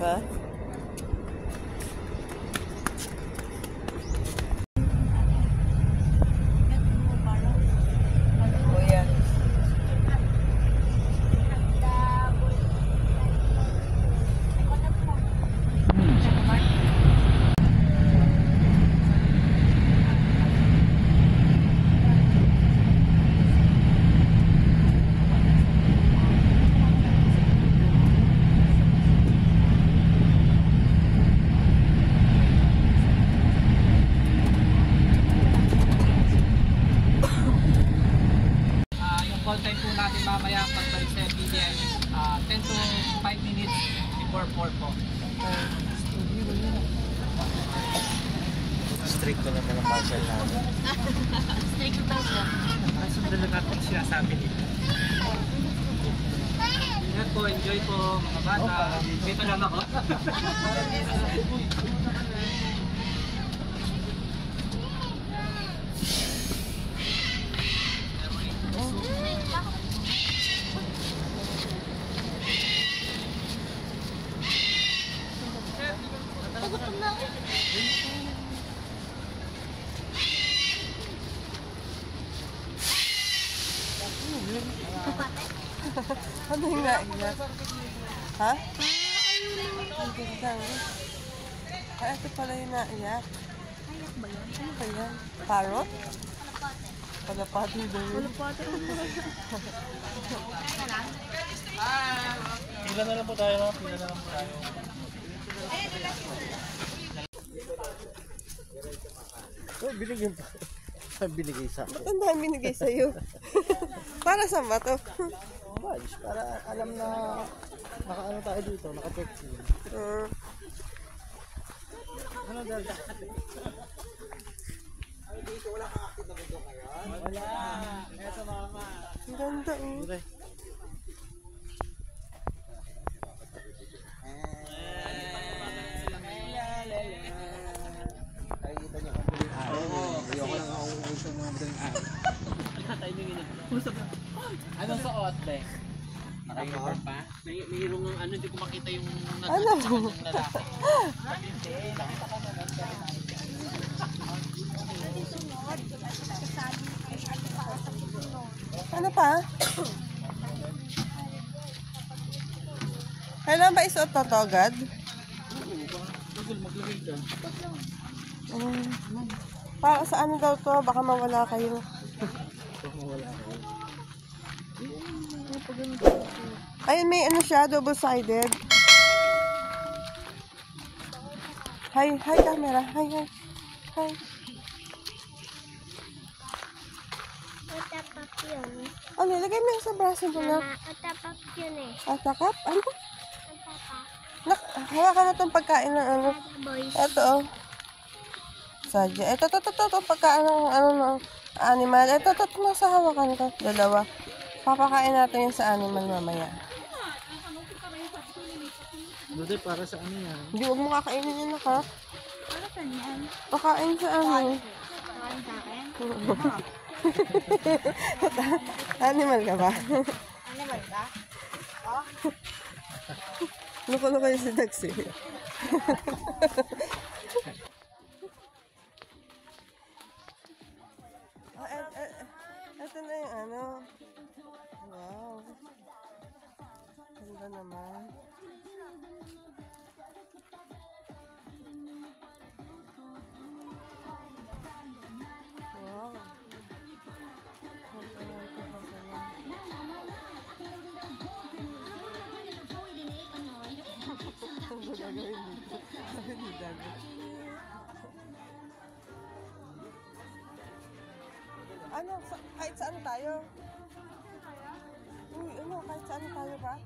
ba? Call time po natin mamaya pagbalik sa PDM 10 to 5 minutes before 4 po. Strict ko naman ang parcel namin. Strict daw po. Sundan lang natin sinasabi nila. Ingat po, enjoy po mga bata. Dito lang ako. Pagutom na ako. Ano yung naiyak? Ha? Ang ganda. Ay, ito pala yung naiyak. Ayak ba yan? Ano ba yan? Parrot? Palapati daw yun. Palapati. Pila na lang po tayo, ha? Pila na lang po tayo. Oh, binigyan pa. Binigay sa akin. Ba't ang dami binigay sa'yo? Para saan ba to? Badge, para alam na naka-ano tayo dito, naka-check in. Ano dahil? Dito wala kang active na video kayo? Wala. Eto mama. Ang ganda oh. Okay. Nakikita niyo kung madaling araw. Ayoko lang ako sa mga madaling araw. Anong suot, be? Naka-uniform pa? May irong ng ano, hindi ko makita yung Ano? lalaki. Ano pa? Kailan ba isuot na to agad? Maglagay ka. Para sa ano daw to? Baka mawala kayo. Ayun, may ano siya, double-sided. Hi, hi camera. Hi, hi. Hi. Atapak yun. Ano, lagay mo yung sa braso mo na. Atapak yun eh. Atakap? Ano? Atapak. Hawakan na itong pagkain ng ano. Boys. Ito oh. Sadya. Ito, pagkain ng ano ng animal. Ito, nasa hawakan ko. Dalawa. Papakain natin yung sa animal mamaya. Buti para sa ano yan? Hindi, huwag mo kakainin yun ha. Para saan yan? Pakain sa ano. Pakain sa akin? Animal ka ba? Animal ka? Oh? Luko-luko yung si Daxi. Ito na yung ano. Wow. Ganda naman. Wow. Ano, kahit saan tayo? Uy, ano, kahit saan tayo ba?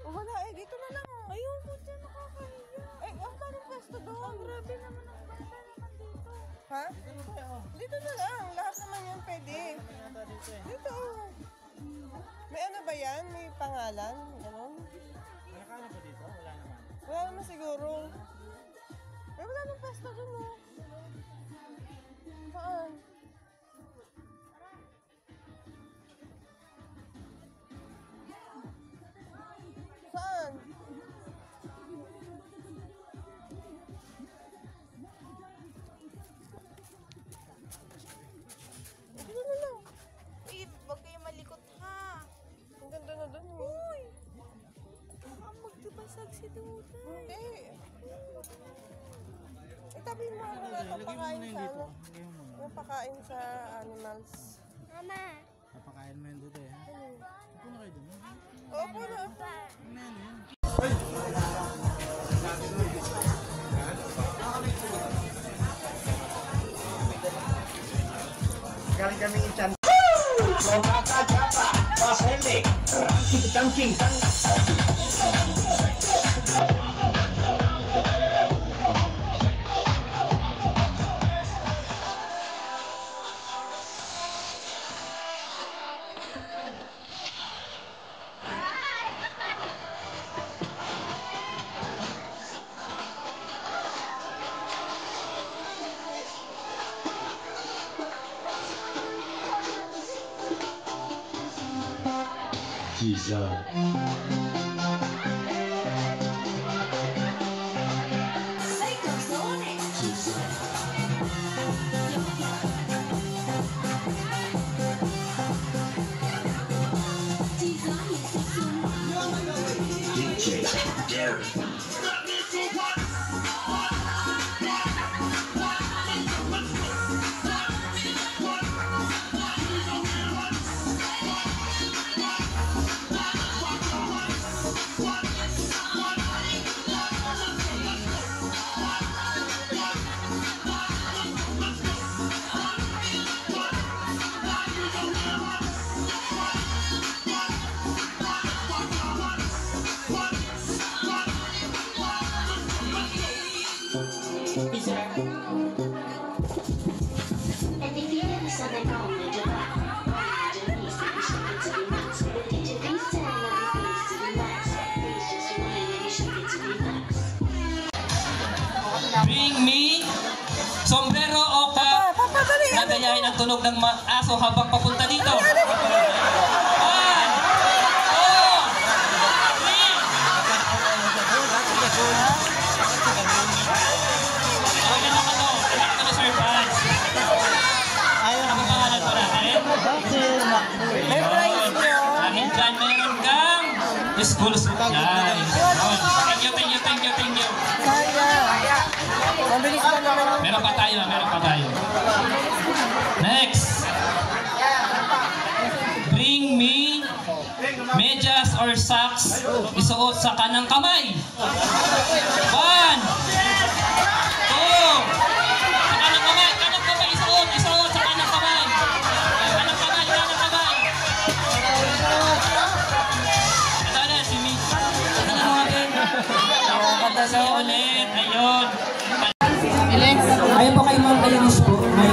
Oh, wala eh, dito na lang. Ayun, puti, nakakahiya. Eh, ang daming pwesto doon. Grabe naman ang bata naman dito. Ha? Dito na lang, lahat naman yan pwede. Dito, oh. May ano ba yan? May pangalan? Ganon? Nakakano ba dito? Wala naman. Wala naman siguro. Eh, wala nang pwesto doon, oh. Saan? Saan? Hindi. Itabi mo ako na papakain sa ano. Yung pakain sa animals. Mama. Papakain mo yun doon eh. Ito na kayo doon. Opo na. Galing kami chan. Bring me sombrero o cap na gayahin ang tunog ng aso habang papunta dito. 1, 2, 3. Okay na ano, anak ko na Sir Vance. Ano pangalan mo natin? May price nyo. Dahil dyan meron kang school supplies. Thank you. Sayang. Mabilis ka naman. Meron pa tayo. Next. Bring me medyas or socks isuot sa kanang kamay. 1, 2. Kanang kamay isuot sa kanang kamay. Kanang kamay. Ito na si Mi. Ito na mga so ulit. Ayun. Ayun po kayo mga kainis po. May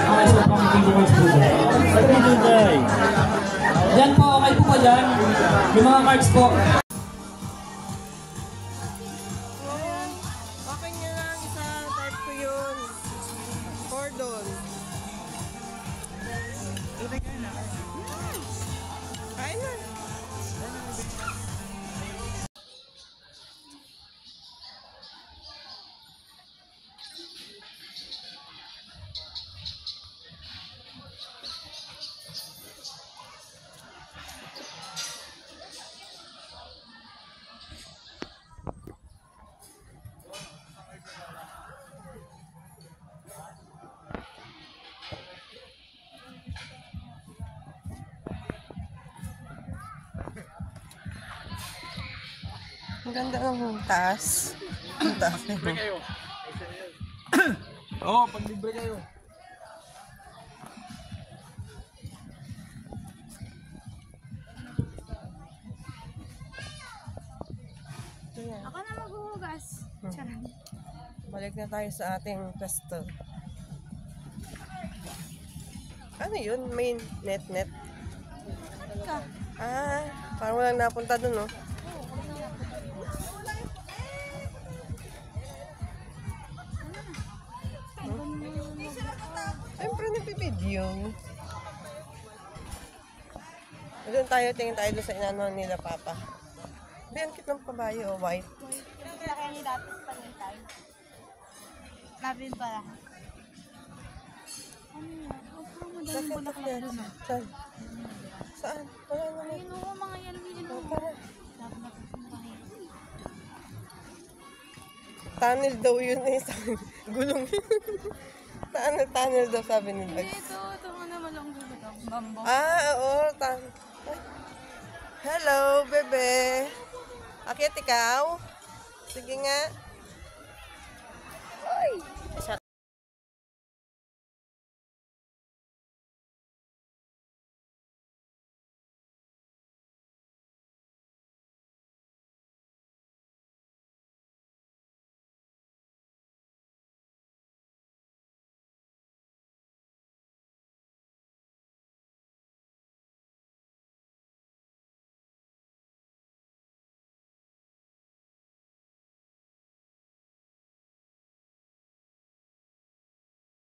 cards po pang figurines po dyan. Dyan po, okay po dyan. Yung mga cards po. Okay nyo lang. Isa type ko yun. Cordon. Kain na. Ang ganda ng taas. Ang taas na yun. Oo, pag libre kayo. Ako na maghuhugas. Charot. Balik na tayo sa ating pwesto. Ano yun? May net. Ika. Ah, parang walang napunta dun, no? Siyempre nagpipideo. Doon tayo, tingin tayo doon sa inano nila, Papa. Biyan kit ng kabayo, white. Kaya kaya ni dapat panintay. Labin pala. Ano yan? Huwag ka madaling bulaklak. Saan? Saan? Wala naman. Ayun o, mga yan. Oh, para. Dapat napupunta Tunnel daw yun eh. Gulong. Tunnel daw sabi ni Dags. Ito mo naman ang gulo. Bambo. Oo. Hello, bebe. Akit ikaw? Sige nga.